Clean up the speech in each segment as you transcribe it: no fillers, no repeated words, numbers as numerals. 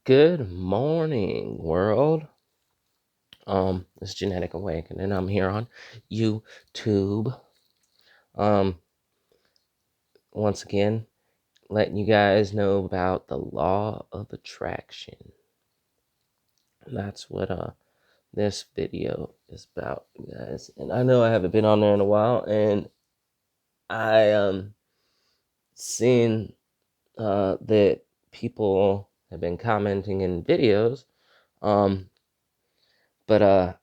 Good morning, world. It's Genetic Awakening. I'm here on YouTube. Um, Once again, letting you guys know about the law of attraction. That's what this video is about, you guys. And I know I haven't been on there in a while, and I seen that people have been commenting in videos. Um, but I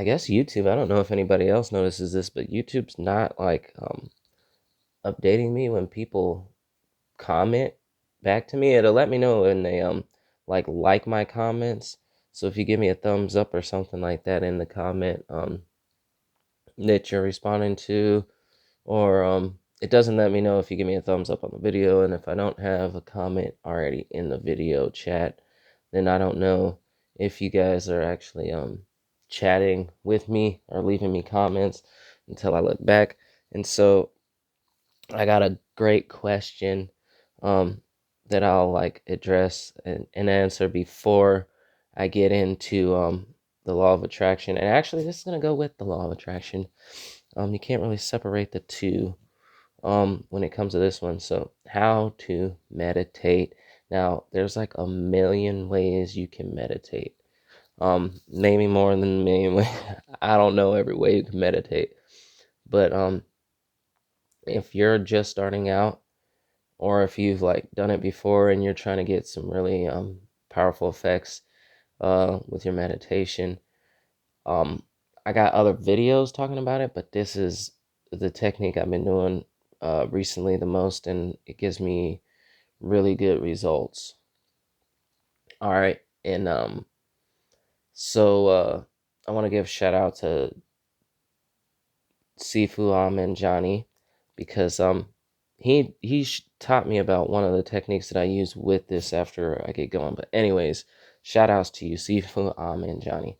guess YouTube, I don't know if anybody else notices this, but YouTube's not like updating me when people comment back to me. It'll let me know when they like my comments. So if you give me a thumbs up or something like that in the comment that you're responding to, or it doesn't let me know if you give me a thumbs up on the video. And if I don't have a comment already in the video chat, then I don't know if you guys are actually chatting with me or leaving me comments until I look back. And so I got a great question um, that I'll like address and answer before I get into the law of attraction. And actually, this is gonna go with the law of attraction. You can't really separate the two when it comes to this one. So how to meditate. Now, there's like a million ways you can meditate. Maybe more than a million ways. I don't know every way you can meditate. But if you're just starting out, or if you've like done it before and you're trying to get some really powerful effects with your meditation, um I got other videos talking about it, but this is the technique I've been doing recently the most, and it gives me really good results. All right. And I want to give a shout out to Sifu and Johnny, because he taught me about one of the techniques that I use with this after I get going. But anyways, shout outs to you, Sifu and Johnny.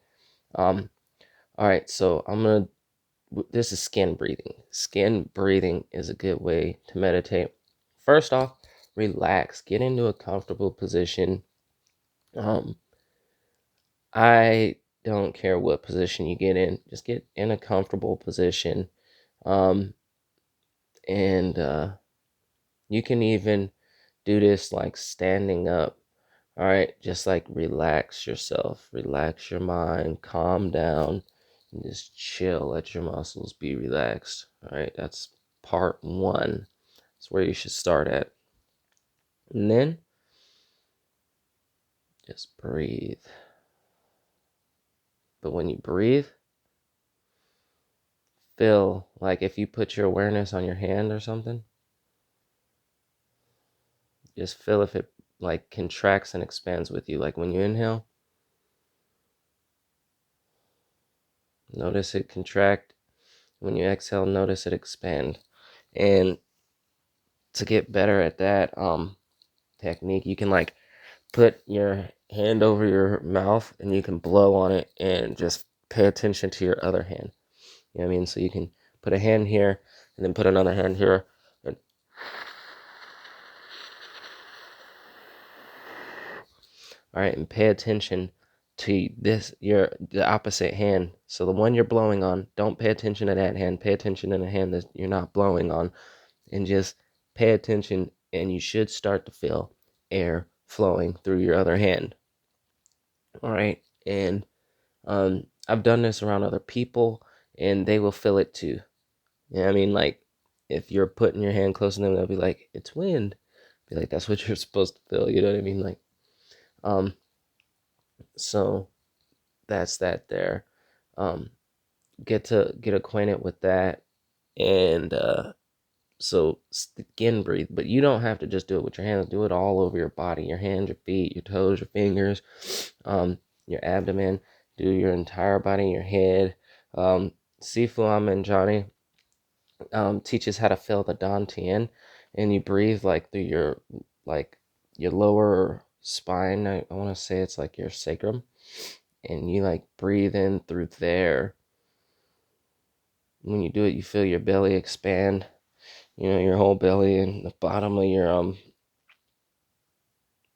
All right, so this is skin breathing. Skin breathing is a good way to meditate. First off, relax, get into a comfortable position. um I don't care what position you get in, just get in a comfortable position. um and You can even do this like standing up. All right, just like relax yourself, relax your mind, calm down, and just chill. Let your muscles be relaxed. All right, that's part one. That's where you should start at. And then just breathe. But when you breathe, feel like if you put your awareness on your hand or something, just feel if it like contracts and expands with you. Like when you inhale, notice it contract. When you exhale, notice it expand. And to get better at that technique, you can like put your hand over your mouth and you can blow on it and just pay attention to your other hand. You know what I mean? So you can put a hand here and then put another hand here. And, all right, and pay attention to the opposite hand. So the one you're blowing on, don't pay attention to that hand. Pay attention to the hand that you're not blowing on, and just pay attention, and you should start to feel air flowing through your other hand. All right. And I've done this around other people, and they will feel it too. You know what I mean? Like if you're putting your hand close to them, they'll be like, it's wind. Be like, that's what you're supposed to feel. You know what I mean? Like, um, so that's that there. Um, get acquainted with that. And so skin breathe, but you don't have to just do it with your hands. Do it all over your body, your hands, your feet, your toes, your fingers, your abdomen. Do your entire body, your head. Sifu and Johnny teaches how to feel the Dantian, and you breathe like through like your lower spine. I want to say it's like your sacrum, and you like breathe in through there. When you do it, you feel your belly expand. You know, your whole belly and the bottom of your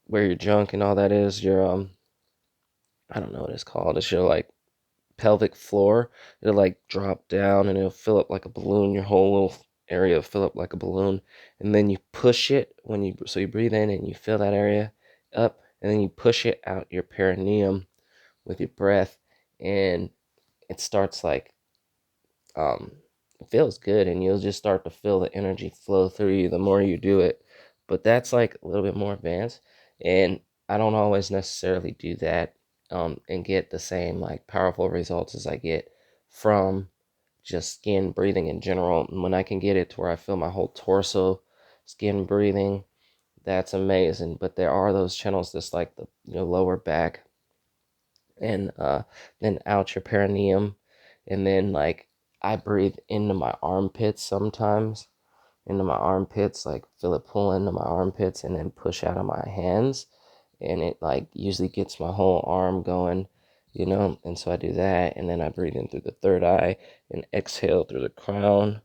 where your junk and all that is, your I don't know what it's called. It's your like pelvic floor. It'll like drop down and it'll fill up like a balloon. Your whole little area will fill up like a balloon, and then you push it when you breathe in and you fill that area up, and then you push it out your perineum with your breath, and it starts like um it feels good, and you'll just start to feel the energy flow through you the more you do it. But that's like a little bit more advanced, and I don't always necessarily do that and get the same like powerful results as I get from just skin breathing in general. And when I can get it to where I feel my whole torso skin breathing, that's amazing. But there are those channels that's like the lower back, and then out your perineum, and then like I breathe into my armpits sometimes, into my armpits, like feel it pull into my armpits and then push out of my hands, and it like usually gets my whole arm going, and so I do that, and then I breathe in through the third eye and exhale through the crown,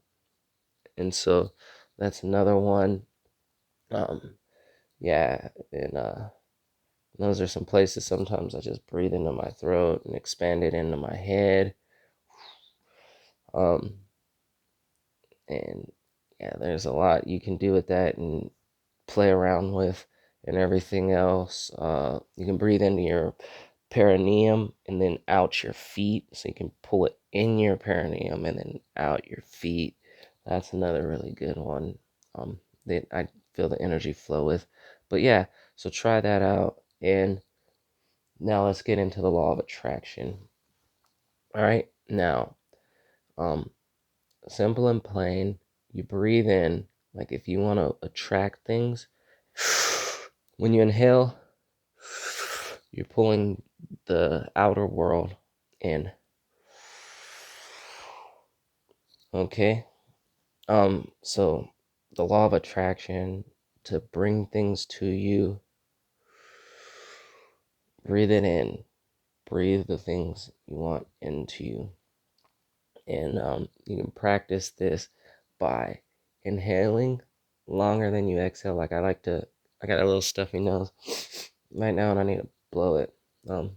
and so that's another one. um yeah, and those are some places sometimes I just breathe into my throat and expand it into my head. Um, and yeah, there's a lot you can do with that and play around with and everything else. You can breathe into your perineum and then out your feet. So you can pull it in your perineum and then out your feet. That's another really good one that I feel the energy flow with. But yeah, so try that out. And now let's get into the law of attraction. All right, now, um, simple and plain, you breathe in. Like if you want to attract things, when you inhale, you're pulling the outer world in. Okay? So the law of attraction, to bring things to you, breathe it in. Breathe the things you want into you. And you can practice this by inhaling longer than you exhale. Like I got a little stuffy nose right now, and I need to blow it. Um,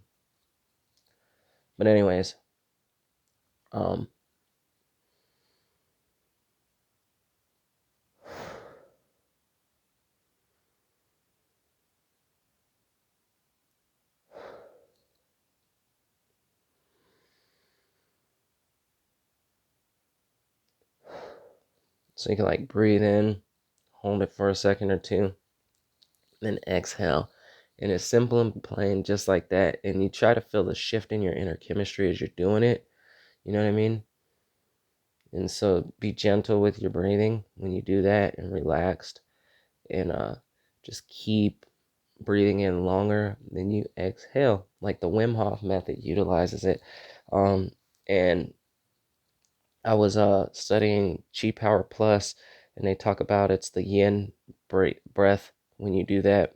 but anyways, um, so you can like breathe in, hold it for a second or two, then exhale. And it's simple and plain, just like that. And you try to feel the shift in your inner chemistry as you're doing it. You know what I mean? And so be gentle with your breathing when you do that, and relaxed, and just keep breathing in longer than you exhale. Like the Wim Hof method utilizes it. And I was studying Chi Power Plus, and they talk about it's the yin breath. When you do that,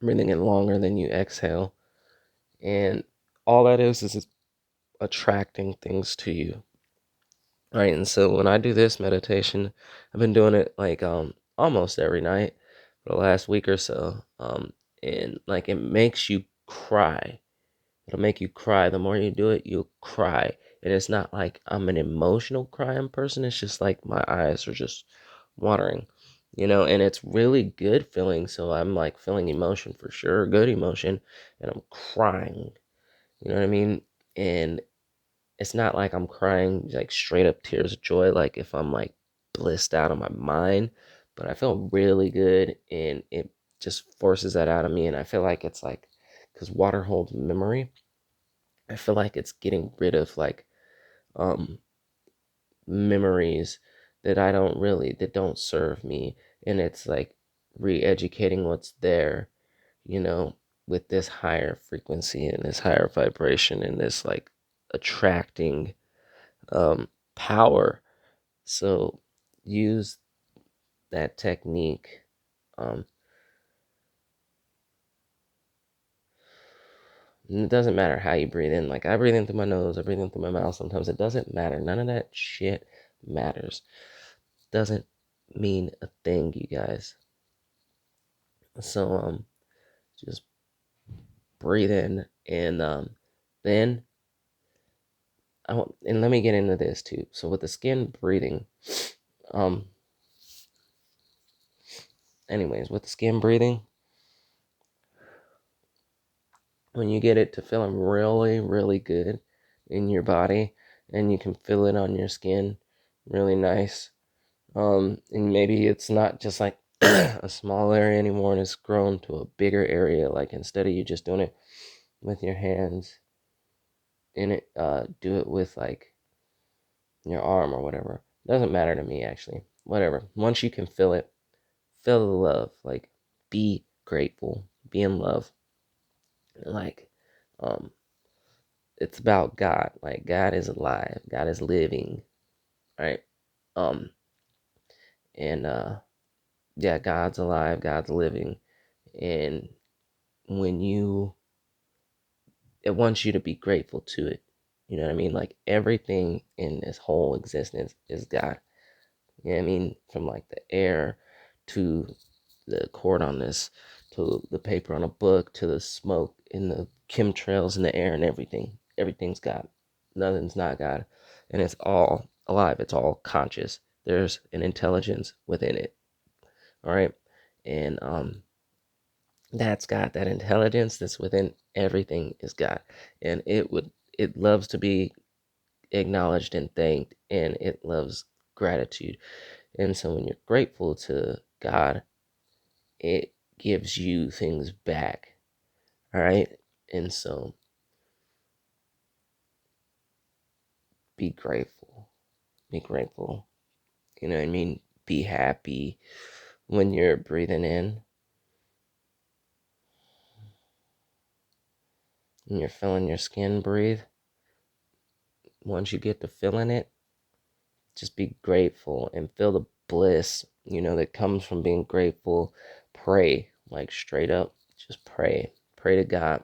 breathing in longer than you exhale, and all that is attracting things to you. Right, and so when I do this meditation, I've been doing it like almost every night for the last week or so. And like it makes you cry. It'll make you cry. The more you do it, you'll cry. And it's not like I'm an emotional crying person. It's just like my eyes are just watering, and it's really good feeling. So I'm like feeling emotion for sure, good emotion, and I'm crying. You know what I mean? And it's not like I'm crying like straight up tears of joy, like if I'm like blissed out of my mind, but I feel really good, and it just forces that out of me. And I feel like it's like, because water holds memory, I feel like it's getting rid of like um memories that don't serve me, and it's like re-educating what's there, you know, with this higher frequency and this higher vibration and this like attracting power. So use that technique. Um, and it doesn't matter how you breathe in. Like I breathe in through my nose, I breathe in through my mouth. Sometimes it doesn't matter. None of that shit matters. Doesn't mean a thing, you guys. So Just breathe in, and then and let me get into this too. So with the skin breathing, um, anyways, with the skin breathing, when you get it to feeling really, really good in your body, and you can feel it on your skin, really nice. And maybe it's not just like a small area anymore, and it's grown to a bigger area. Like instead of you just doing it with your hands, in it, do it with like your arm or whatever. Doesn't matter to me actually. Whatever. Once you can feel it, feel the love. Like be grateful, be in love. Like, um, it's about God. Like God is alive. God is living. Right. Um, and yeah, God's alive. God's living. And when you, it wants you to be grateful to it. You know what I mean? Like everything in this whole existence is God. You know what I mean? From like the air to the cord on this, to the paper on a book, to the smoke in the chemtrails in the air and everything. Everything's God. Nothing's not God. And it's all alive. It's all conscious. There's an intelligence within it. All right. And that's God. That intelligence that's within everything is God. And it loves to be acknowledged and thanked, and it loves gratitude. And so when you're grateful to God, it gives you things back. All right. And so be grateful. Be grateful. You know what I mean? Be happy when you're breathing in and you're feeling your skin breathe. Once you get to feeling it, just be grateful and feel the bliss, that comes from being grateful. Pray, like straight up, just pray. Pray to God.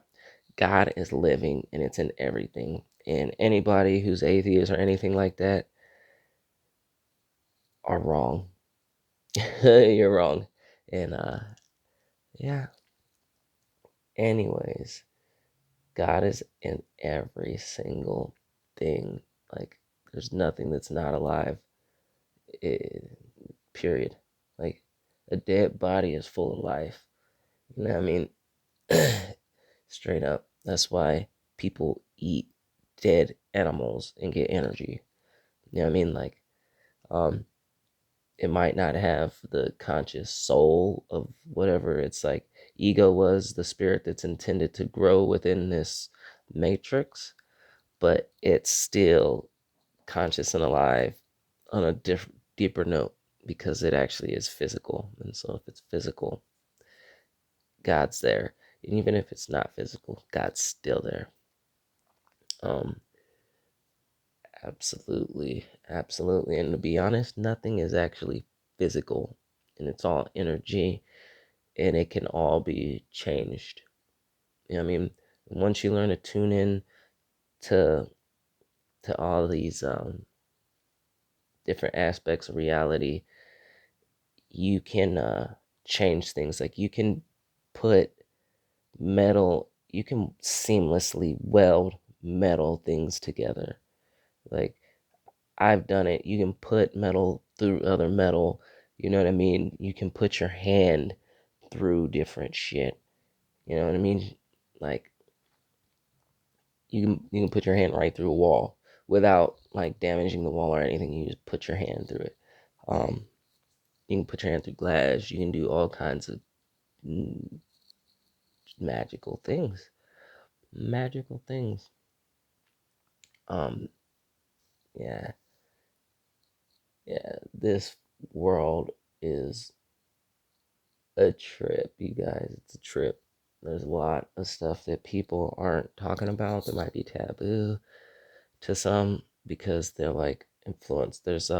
God is living and it's in everything. And anybody who's atheist or anything like that are wrong. You're wrong. And yeah. Anyways, God is in every single thing. Like there's nothing that's not alive. It, period. Like a dead body is full of life. You know what I mean? Straight up. That's why people eat dead animals and get energy. You know what I mean? Like, um, it might not have the conscious soul of whatever its like ego was, the spirit that's intended to grow within this matrix, but it's still conscious and alive on a deeper note because it actually is physical. And so if it's physical, God's there. And even if it's not physical, God's still there. Um, absolutely, absolutely. And to be honest, nothing is actually physical, and it's all energy, and it can all be changed. You know what I mean? Once you learn to tune in to all these different aspects of reality, you can change things. Like you can put you can seamlessly weld metal things together. Like I've done it. You can put metal through other metal. You know what I mean? You can put your hand through different shit. You know what I mean? Like you can put your hand right through a wall without like damaging the wall or anything. You just put your hand through it. Um, you can put your hand through glass. You can do all kinds of mm, magical things. Magical things. Um, yeah, yeah. This world is a trip, you guys. It's a trip. There's a lot of stuff that people aren't talking about that might be taboo to some because they're like influenced. There's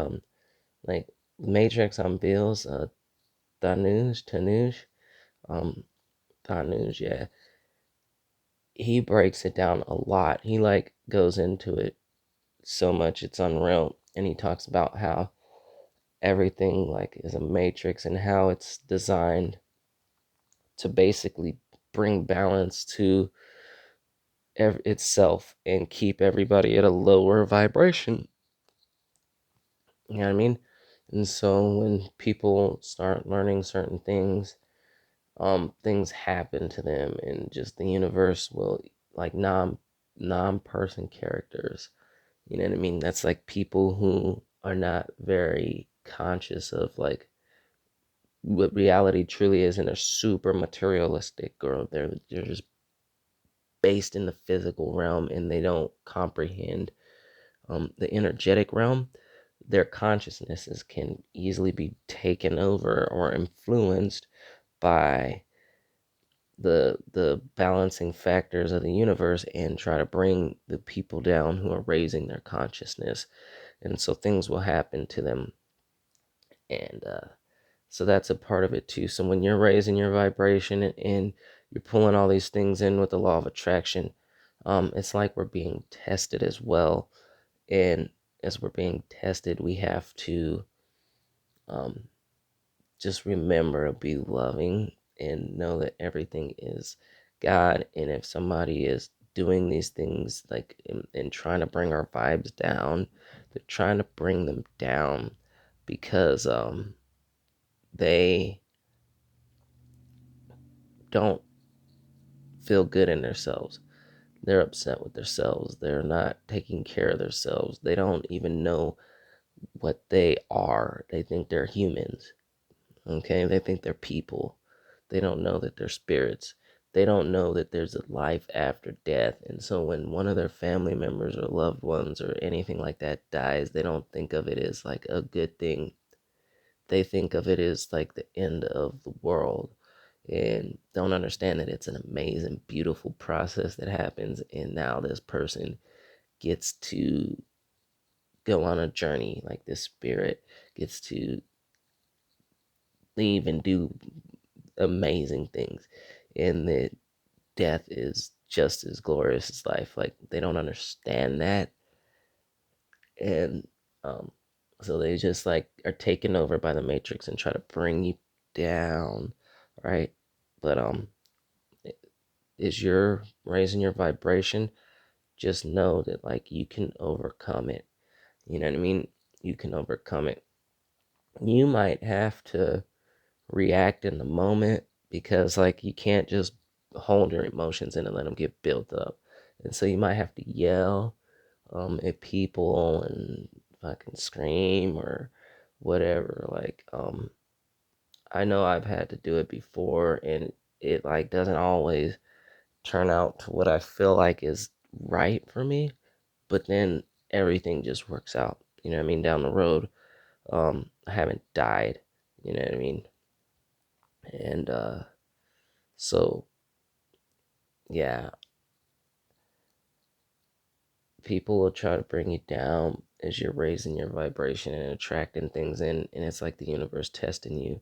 like Matrix on Bills, Tanuj, um, Tanuj, yeah. He breaks it down a lot. He like goes into it so much it's unreal, and he talks about how everything like is a matrix and how it's designed to basically bring balance to itself and keep everybody at a lower vibration. You know what I mean? And so when people start learning certain things, things happen to them, and just the universe will, like, non-person characters. You know what I mean? That's like people who are not very conscious of like what reality truly is, and they're super materialistic, or they're just based in the physical realm, and they don't comprehend the energetic realm. Their consciousnesses can easily be taken over or influenced by the balancing factors of the universe, and try to bring the people down who are raising their consciousness. And so things will happen to them. And so that's a part of it too. So when you're raising your vibration, and you're pulling all these things in with the law of attraction, it's like we're being tested as well. And as we're being tested, we have to um, just remember to be loving and know that everything is God. And if somebody is doing these things, like, and trying to bring our vibes down, they're trying to bring them down because they don't feel good in themselves. They're upset with themselves. They're not taking care of themselves. They don't even know what they are. They think they're humans. Okay? They think they're people. They don't know that they're spirits. They don't know that there's a life after death. And so when one of their family members or loved ones or anything like that dies, they don't think of it as like a good thing. They think of it as like the end of the world, and don't understand that it's an amazing, beautiful process that happens. And now this person gets to go on a journey, like this spirit gets to leave and do amazing things. And that death is just as glorious as life. Like, they don't understand that. And so they just like are taken over by the matrix and try to bring you down, right? But is you're raising your vibration, just know that like you can overcome it. You know what I mean? You can overcome it. You might have to react in the moment, because like you can't just hold your emotions in and let them get built up. And so you might have to yell at people and fucking scream or whatever. Like I know I've had to do it before, and it like doesn't always turn out to what I feel like is right for me, but then everything just works out. You know what I mean? Down the road, I haven't died. You know what I mean? And so yeah, people will try to bring you down as you're raising your vibration and attracting things in, and it's like the universe testing you.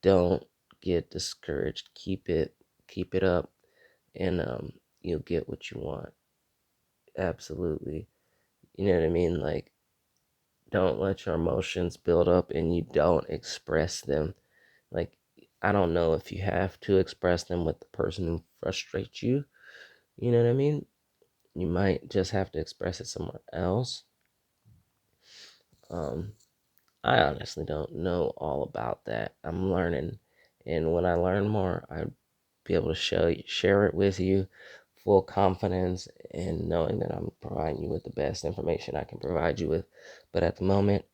Don't get discouraged. Keep it up, and you'll get what you want. Absolutely. You know what I mean? Like, don't let your emotions build up and you don't express them. Like, I don't know if you have to express them with the person who frustrates you. You know what I mean? You might just have to express it somewhere else. Um, I honestly don't know all about that. I'm learning, and when I learn more, I'll be able to share it with you, full confidence, and knowing that I'm providing you with the best information I can provide you with. But at the moment,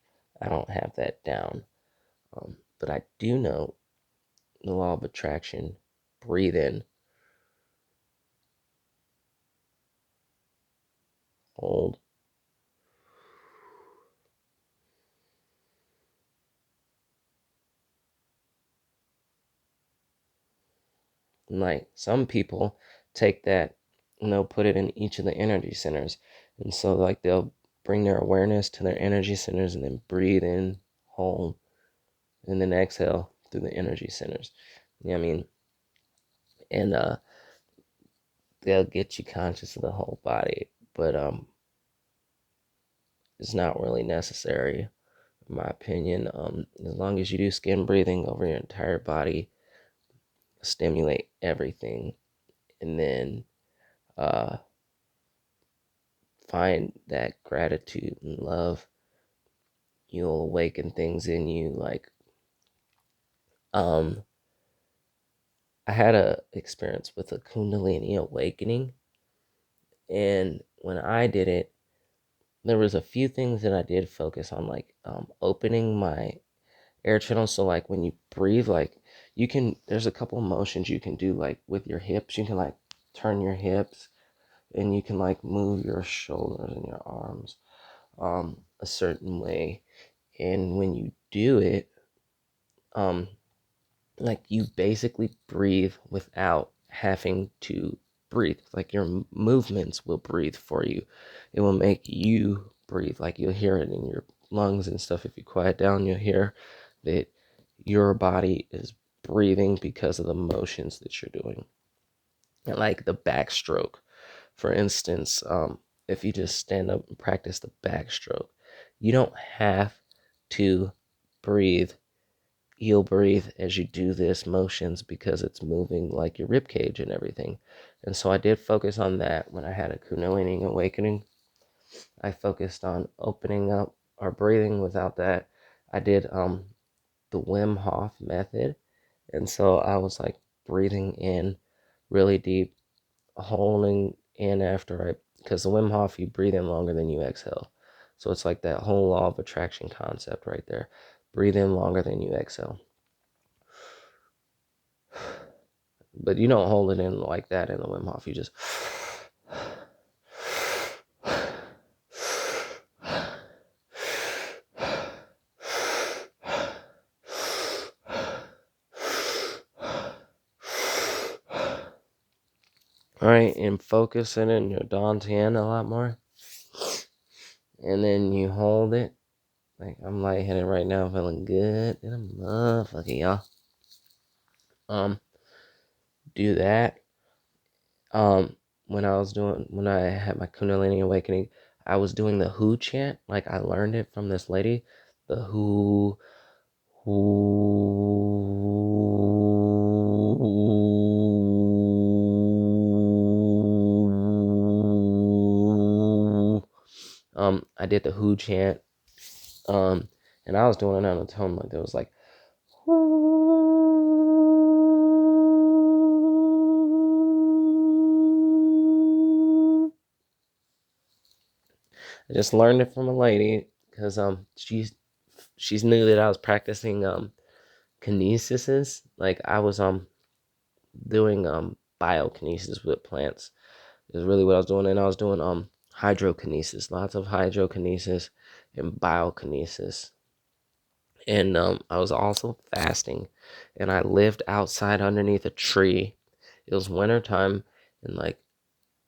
I don't have that down. But I do know the law of attraction. Breathe in, hold. And like, some people take that and they'll put it in each of the energy centers. And so like they'll bring their awareness to their energy centers and then breathe in, hold, and then exhale through the energy centers. You know what I mean? And they'll get you conscious of the whole body. But it's not really necessary, in my opinion. As long as you do skin breathing over your entire body, stimulate everything. and then uh, find that gratitude and love, you'll awaken things in you. Like, um, I had a experience with a Kundalini awakening, and when I did it, there was a few things that I did focus on, like opening my air channels. So like when you breathe, like there's a couple of motions you can do, like with your hips. You can like turn your hips, and you can like move your shoulders and your arms a certain way. And when you do it, um, like you basically breathe without having to breathe. Like your movements will breathe for you. It will make you breathe. Like you'll hear it in your lungs and stuff. If you quiet down, you'll hear that your body is breathing because of the motions that you're doing. And like the backstroke, for instance, if you just stand up and practice the backstroke, you don't have to breathe. You'll breathe as you do this motions because it's moving like your rib cage and everything. And so I did focus on that when I had a Kundalini awakening. I focused on opening up or breathing without that. I did the Wim Hof method. And so I was like breathing in really deep, holding in after because the Wim Hof, you breathe in longer than you exhale. So it's like that whole law of attraction concept right there. Breathe in longer than you exhale. But you don't hold it in like that in the Wim Hof. You just all right, and focus it in your dantian a lot more. And then you hold it. Like I'm lightheaded right now, feeling good. And I'm motherfucking y'all. Do that. When I had my Kundalini awakening, I was doing the Who chant. Like I learned it from this lady, the Who. I did the Who chant, and I was doing it on a tone like there was like, I just learned it from a lady because she's knew that I was practicing kinesis. Like I was doing biokinesis with plants is really what I was doing, and I was doing hydrokinesis, lots of hydrokinesis and biokinesis. And I was also fasting, and I lived outside underneath a tree. It was wintertime, and like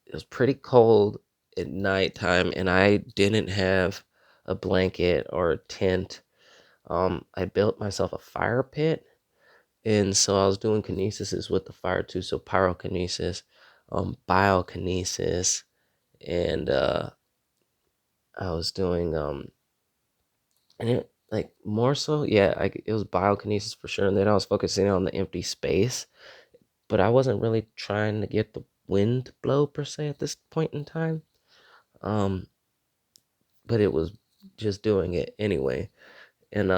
it was pretty cold at nighttime, and I didn't have a blanket or a tent. I built myself a fire pit, and so I was doing kinesis with the fire too. So pyrokinesis, biokinesis, and I was doing and it like more so, yeah, like it was biokinesis for sure. And then I was focusing on the empty space, but I wasn't really trying to get the wind to blow per se at this point in time. Um, but it was just doing it anyway. And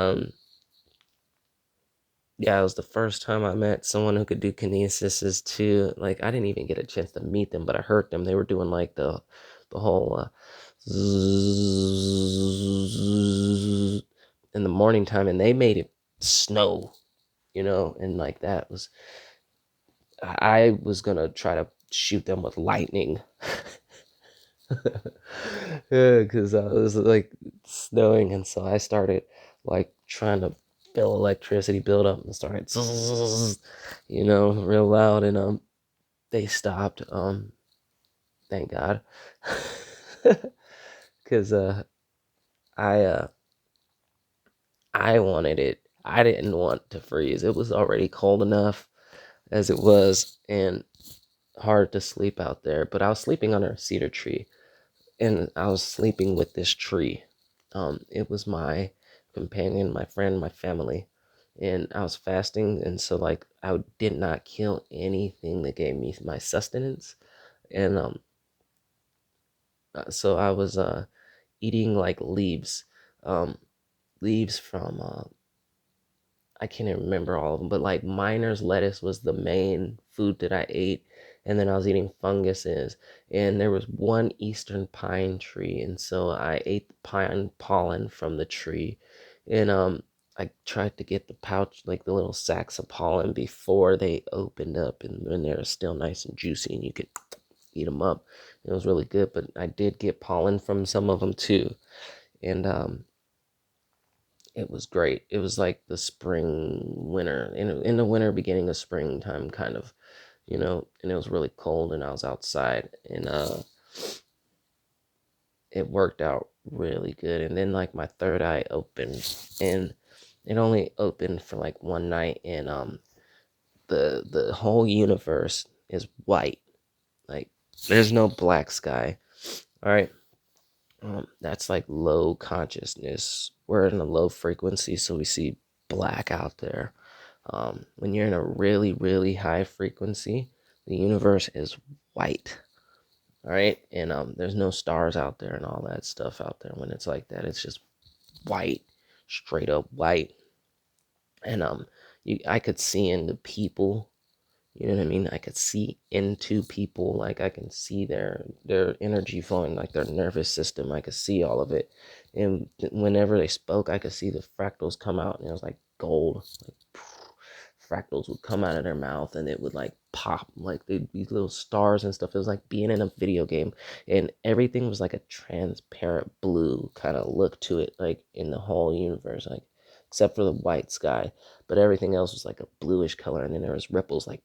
yeah, it was the first time I met someone who could do kinesis too. Like I didn't even get a chance to meet them, but I heard them. They were doing like the whole in the morning time, and they made it snow, and like that was I was gonna try to shoot them with lightning. Yeah, because I was like snowing, and so I started like trying to feel electricity build up and started, real loud, and they stopped. Thank God, because I I wanted it. I didn't want to freeze. It was already cold enough as it was, and hard to sleep out there. But I was sleeping under a cedar tree, and I was sleeping with this tree. It was my companion, my friend, my family, and I was fasting, and so like I did not kill anything that gave me my sustenance, and so I was eating like leaves, um, leaves from I can't even remember all of them, but like miner's lettuce was the main food that I ate. And then I was eating funguses. And there was one eastern pine tree. And so I ate the pine pollen from the tree. And I tried to get the pouch, like the little sacks of pollen before they opened up. And when they're still nice and juicy and you could eat them up. It was really good. But I did get pollen from some of them too. And it was great. It was like the spring, winter, in the winter, beginning of springtime, kind of, and it was really cold, and I was outside, and it worked out really good. And then like my third eye opened, and it only opened for like one night, and the whole universe is white, like there's no black sky. All right. That's like low consciousness. We're in a low frequency, so we see black out there. When you're in a really, really high frequency, the universe is white. All right, and there's no stars out there and all that stuff out there. When it's like that, it's just white, straight up white. And I could see into people. You know what I mean? I could see into people, like I can see their energy flowing, like their nervous system. I could see all of it, and whenever they spoke, I could see the fractals come out, and it was like gold, like fractals would come out of their mouth, and it would like pop, like they'd be little stars and stuff. It was like being in a video game, and everything was like a transparent blue kind of look to it, like in the whole universe, like except for the white sky, but everything else was like a bluish color, and then there was ripples like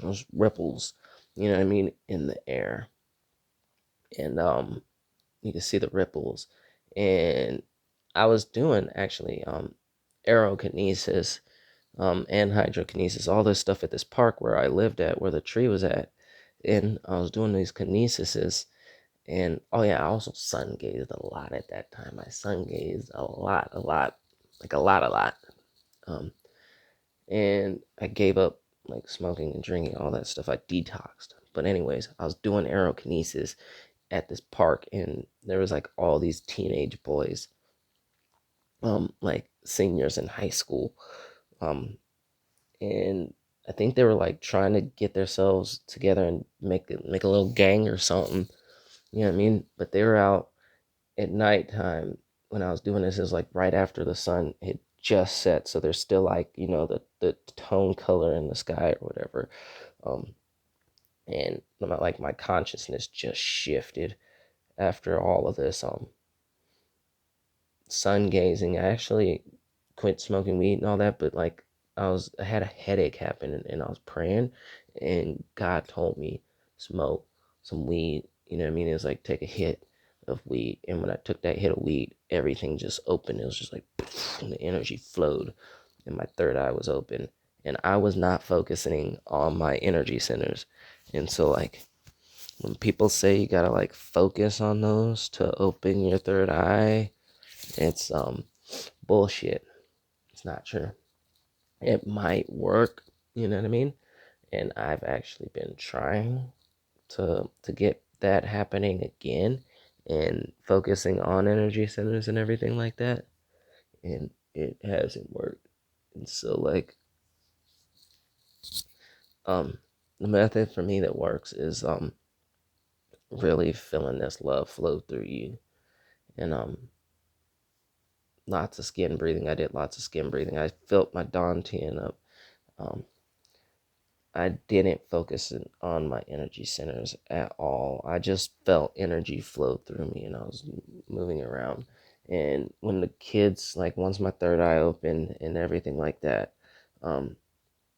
those ripples, you know what I mean, in the air, and you can see the ripples, and I was doing actually aerokinesis, and hydrokinesis, all this stuff at this park where I lived at, where the tree was at, and I was doing these kinesises. And oh yeah, I also sun gazed a lot at that time. I sun gazed a lot, like a lot. Um, and I gave up like smoking and drinking, all that stuff. I detoxed. But anyways, I was doing aerokinesis at this park, and there was like all these teenage boys, like seniors in high school, um, and I think they were like trying to get themselves together and make a little gang or something. You know what I mean? But they were out at nighttime when I was doing this. It was like right after the sun had just set, so there's still like the tone color in the sky or whatever. Um, and like my consciousness just shifted after all of this sun gazing. I actually quit smoking weed and all that, but like I had a headache happen, and I was praying, and God told me smoke some weed. You know what I mean? It was like take a hit of weed, and when I took that hit of weed, everything just opened. It was just like and the energy flowed, and my third eye was open, and I was not focusing on my energy centers. And so like when people say you gotta like focus on those to open your third eye, it's bullshit. It's not true. It might work, you know what I mean? And I've actually been trying to get that happening again, and focusing on energy centers and everything like that, and it hasn't worked. And so like the method for me that works is really feeling this love flow through you, and lots of skin breathing. I did lots of skin breathing. I felt my Dantian up. um I didn't focus on my energy centers at all. I just felt energy flow through me, and I was moving around. And when the kids, like once my third eye opened and everything like that, um,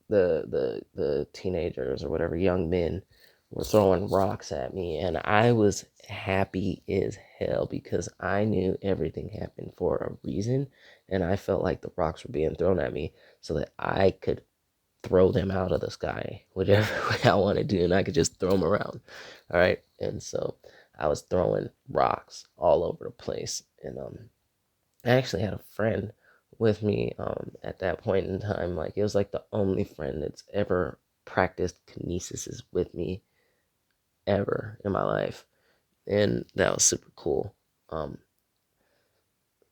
the teenagers or whatever, young men, were throwing rocks at me, and I was happy as hell because I knew everything happened for a reason, and I felt like the rocks were being thrown at me so that I could throw them out of the sky, whichever way I want to do, and I could just throw them around. All right. And so I was throwing rocks all over the place. And I actually had a friend with me at that point in time. Like, it was like the only friend that's ever practiced kinesis with me ever in my life. And that was super cool. Um,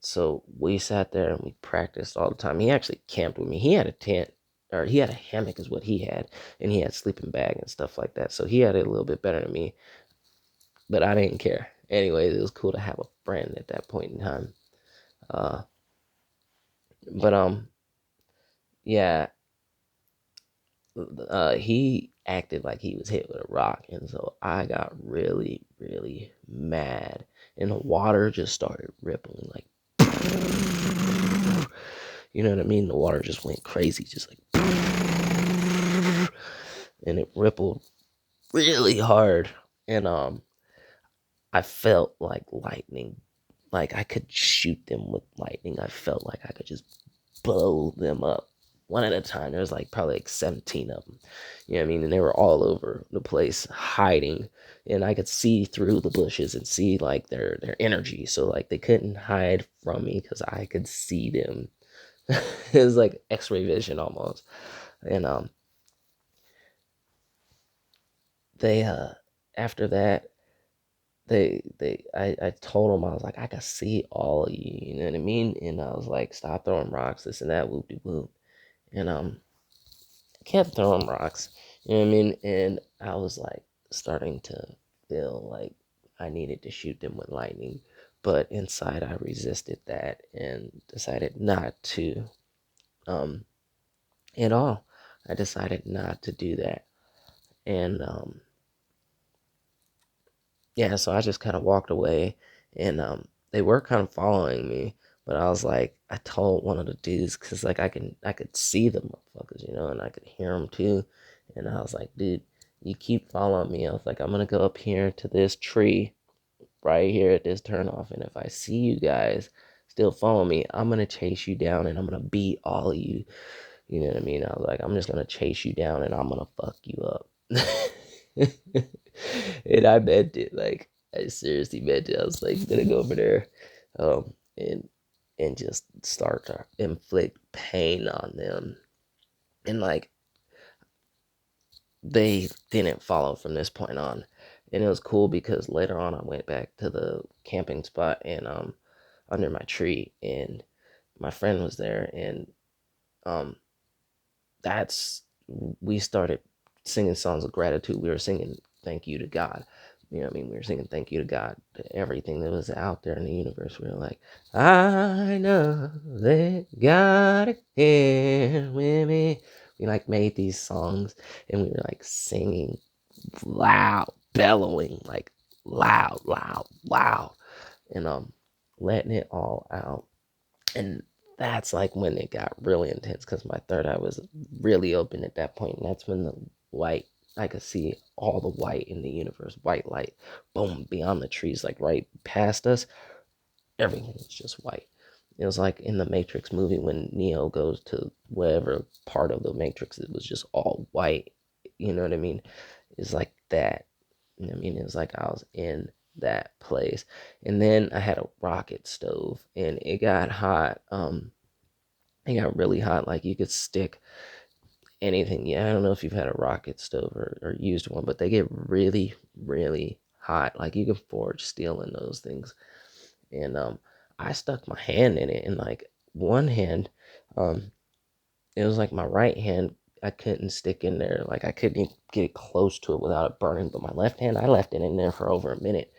so we sat there and we practiced all the time. He actually camped with me. He had a tent, or he had a hammock, is what he had, and he had sleeping bag and stuff like that. So he had it a little bit better than me, but I didn't care. Anyways, it was cool to have a friend at that point in time. Uh, but yeah, he acted like he was hit with a rock, and so I got really, really mad, and the water just started rippling like, you know what I mean? The water just went crazy, just like, and it rippled really hard, and I felt like lightning, like I could shoot them with lightning. I felt like I could just blow them up one at a time. There was like probably like 17 of them. You know what I mean? And they were all over the place hiding. And I could see through the bushes and see like their energy. So like they couldn't hide from me because I could see them. It was like X-ray vision almost. And they after that I told them, I was like, I can see all of you, you know what I mean? And I was like, stop throwing rocks, this and that, whoop de whoop. And kept throwing rocks, you know what I mean? And I was like starting to feel like I needed to shoot them with lightning, but inside I resisted that and decided not to um at all. I decided not to do that. And yeah, so I just kind of walked away, and they were kind of following me, but I was like, I told one of the dudes, because like I could see the motherfuckers, you know, and I could hear them too, and I was like, dude, you keep following me. I was like, I'm gonna go up here to this tree right here at this turnoff, and if I see you guys still following me, I'm gonna chase you down, and I'm gonna beat all of you. You know what I mean? I was like, I'm just gonna chase you down, and I'm gonna fuck you up. And I meant it. Like, I seriously meant it. I was like gonna go over there, um, and just start to inflict pain on them. And like, they didn't follow from this point on. And it was cool because later on I went back to the camping spot, and under my tree, and my friend was there, and um that's we started singing songs of gratitude. We were singing thank you to God. You know what I mean? We were singing thank you to God, to everything that was out there in the universe. We were like, I know that God is with me. We like made these songs, and we were like singing loud, bellowing, like loud, loud, loud, and letting it all out. And that's like when it got really intense, because my third eye was really open at that point, and that's when the white, I could see all the white in the universe, white light, boom, beyond the trees, like right past us. Everything was just white. It was like in the Matrix movie when Neo goes to whatever part of the Matrix, it was just all white. You know what I mean? It's like that. You know what I mean? It was like I was in that place. And then I had a rocket stove, and it got hot. It got really hot. Like, you could stick anything. Yeah, I don't know if you've had a rocket stove or used one, but they get really, really hot. Like, you can forge steel in those things. And I stuck my hand in it, and like one hand, um, it was like my right hand, I couldn't stick in there. Like, I couldn't even get close to it without it burning. But my left hand, I left it in there for over a minute.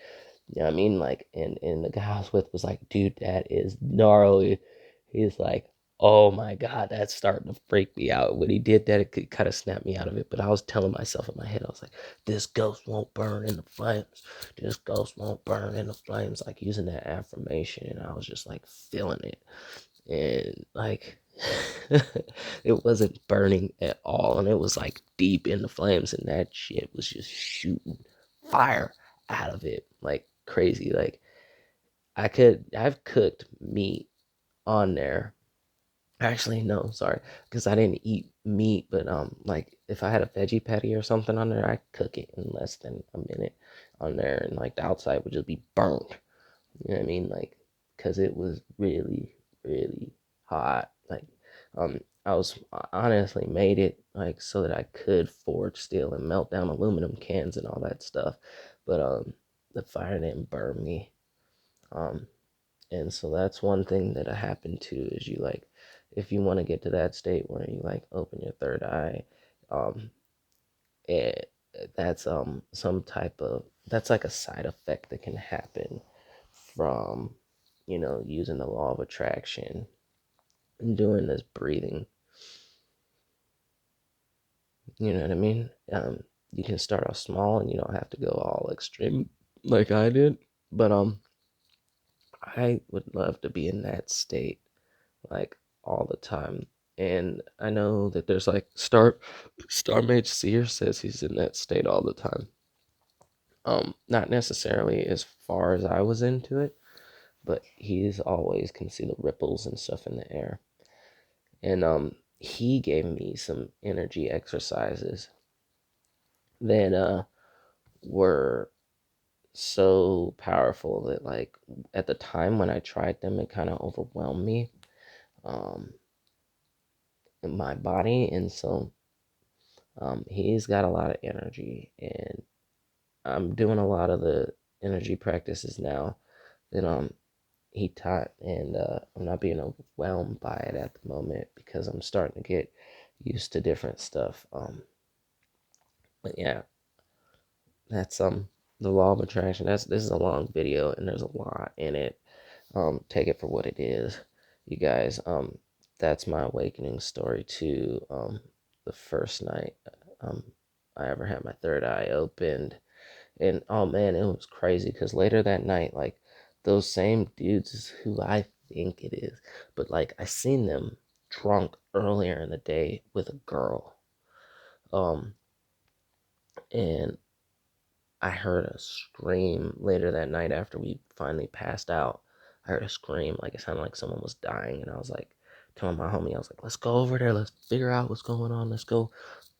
You know what I mean? Like, and the guy I was with was like, dude, that is gnarly. He's like, oh my God, that's starting to freak me out. When he did that, it could kind of snap me out of it. But I was telling myself in my head, I was like, this ghost won't burn in the flames. This ghost won't burn in the flames. Like, using that affirmation. And I was just like feeling it. And like, it wasn't burning at all. And it was like deep in the flames. And that shit was just shooting fire out of it like crazy. Like, I've cooked meat on there. Actually, no, sorry, because I didn't eat meat, but like if I had a veggie patty or something on there, I cook it in less than a minute. on there, and like the outside would just be burnt. You know what I mean? Like, cause it was really, really hot. Like, I was honestly made it like so that I could forge steel and melt down aluminum cans and all that stuff, but the fire didn't burn me. Um, and so that's one thing that happened too is you like, if you want to get to that state where you like open your third eye, um, it, that's some type of that's like a side effect that can happen from using the law of attraction and doing this breathing. You know what I mean? You can start off small and you don't have to go all extreme like I did. But I would love to be in that state like all the time. And I know that there's like Star Mage Seer says he's in that state all the time. Not necessarily as far as I was into it, but he's always can see the ripples and stuff in the air. And he gave me some energy exercises that were so powerful that like at the time when I tried them, it kind of overwhelmed me, um, in my body, and so he's got a lot of energy, and I'm doing a lot of the energy practices now that he taught, and I'm not being overwhelmed by it at the moment because I'm starting to get used to different stuff. But yeah, that's the law of attraction. This is a long video and there's a lot in it. Take it for what it is, you guys. That's my awakening story to the first night I ever had my third eye opened. And oh man, it was crazy because later that night, like those same dudes is who I think it is, but like I seen them drunk earlier in the day with a girl. Um, and I heard a scream later that night after we finally passed out. I heard a scream, like it sounded like someone was dying, and I was like, telling my homie, I was like, let's go over there, let's figure out what's going on, let's go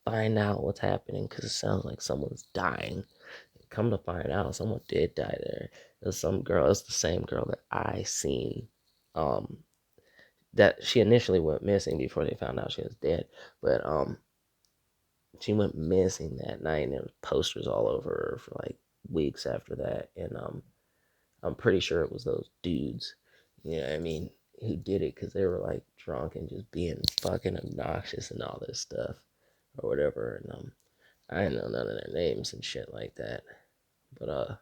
find out what's happening, because it sounds like someone's dying. Come to find out, someone did die there. It was some girl. It was the same girl that I seen. Um, that she initially went missing before they found out she was dead. But she went missing that night, and there was posters all over her for like weeks after that. And I'm pretty sure it was those dudes. You know what I mean? Who did it because they were like drunk and just being fucking obnoxious and all this stuff or whatever. And I didn't know none of their names and shit like that. But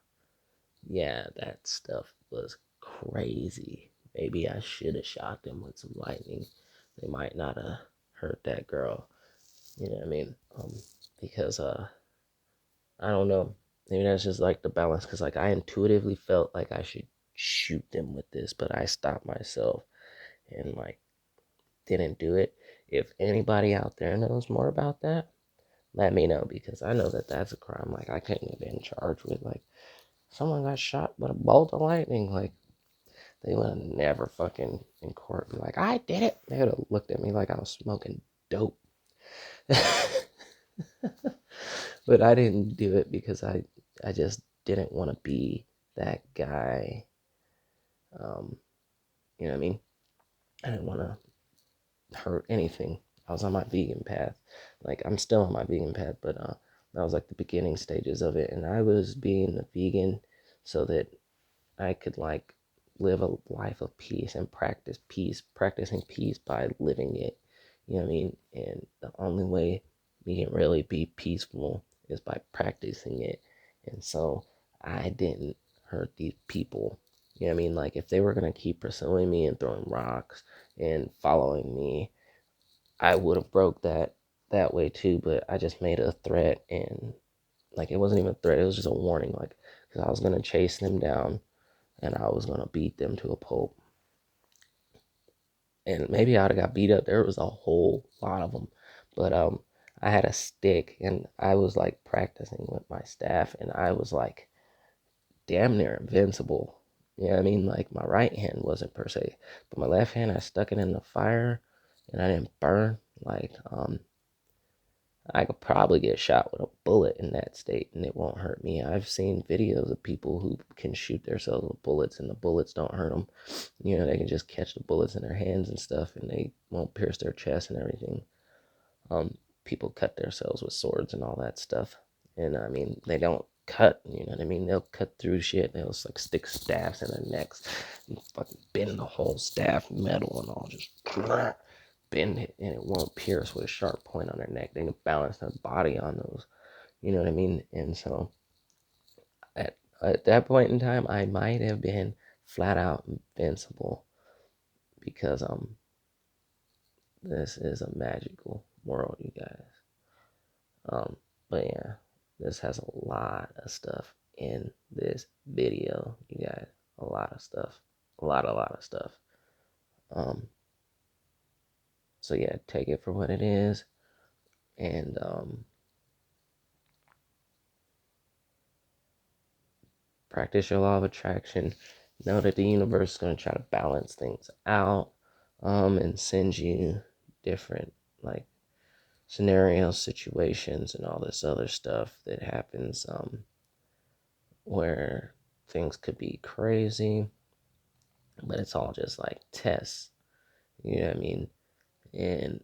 yeah, that stuff was crazy. Maybe I should have shot them with some lightning. They might not have hurt that girl. You know what I mean? Because I don't know. Maybe that's just like the balance. Because like I intuitively felt like I should shoot them with this, but I stopped myself and like didn't do it. If anybody out there knows more about that, let me know because I know that that's a crime. Like I couldn't have been charged with like someone got shot with a bolt of lightning. Like they would have never fucking in court be like, I did it. They would have looked at me like I was smoking dope. But I didn't do it because I just didn't want to be that guy. Um, you know what I mean? I didn't want to hurt anything. I was on my vegan path. Like I'm still on my vegan path, but that was like the beginning stages of it. And I was being a vegan so that I could like live a life of peace and practice peace, practicing peace by living it. You know what I mean? And the only way we can really be peaceful is by practicing it. And so I didn't hurt these people. You know what I mean? Like if they were gonna keep pursuing me and throwing rocks and following me, I would have broke that way too. But I just made a threat, and like it wasn't even a threat; it was just a warning. Like because I was gonna chase them down and I was gonna beat them to a pulp. And maybe I'd have got beat up. There was a whole lot of them, but I had a stick and I was like practicing with my staff, and I was like damn near invincible. You know what I mean? Like my right hand wasn't per se, but my left hand I stuck it in the fire, and I didn't burn. Like I could probably get shot with a bullet in that state and it won't hurt me. I've seen videos of people who can shoot themselves with bullets and the bullets don't hurt them. You know, they can just catch the bullets in their hands and stuff and they won't pierce their chest and everything. People cut themselves with swords and all that stuff. And I mean, they don't cut, you know what I mean? They'll cut through shit. They'll like stick staffs in their necks and fucking bend the whole staff metal and all, just bend it and it won't pierce with a sharp point on their neck. They can balance their body on those, you know what I mean? And so at that point in time, I might have been flat out invincible because this is a magical world, you guys. But yeah, this has a lot of stuff in this video, you guys. A lot of stuff. A lot of stuff. Um, so yeah, take it for what it is. And practice your law of attraction. Know that the universe is going to try to balance things out and send you different like scenarios, situations, and all this other stuff that happens where things could be crazy, but it's all just like tests. You know what I mean? And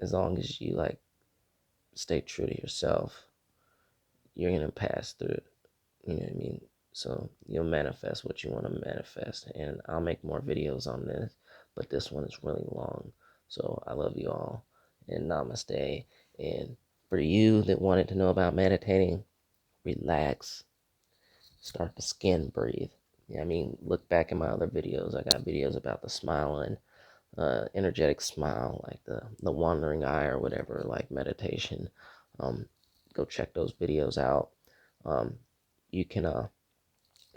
as long as you like stay true to yourself, you're gonna pass through it. You know what I mean? So you'll manifest what you want to manifest. And I'll make more videos on this, but this one is really long. So I love you all and namaste. And for you that wanted to know about meditating, relax. Start to skin breathe. Yeah, I mean, look back in my other videos. I got videos about the smiling, energetic smile, like the wandering eye or whatever, like meditation. Um, go check those videos out. Um, you can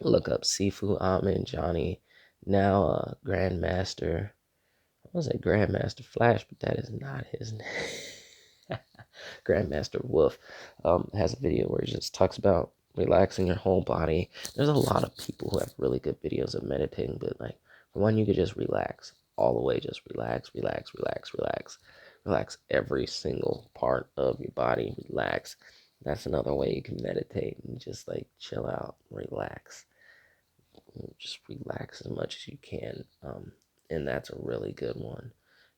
look up Sifu Ahmed Johnny, now Grandmaster. I was a Grandmaster Flash, but that is not his name. Grandmaster Wolf has a video where he just talks about relaxing your whole body. There's a lot of people who have really good videos of meditating, but like for one, you could just relax all the way. Just relax, relax, relax, relax, relax every single part of your body. Relax. That's another way you can meditate and just like chill out, relax, just relax as much as you can. And that's a really good one.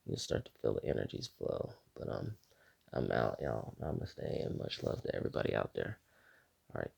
You start to feel the energies flow. But I'm out, y'all. Namaste and much love to everybody out there. All right.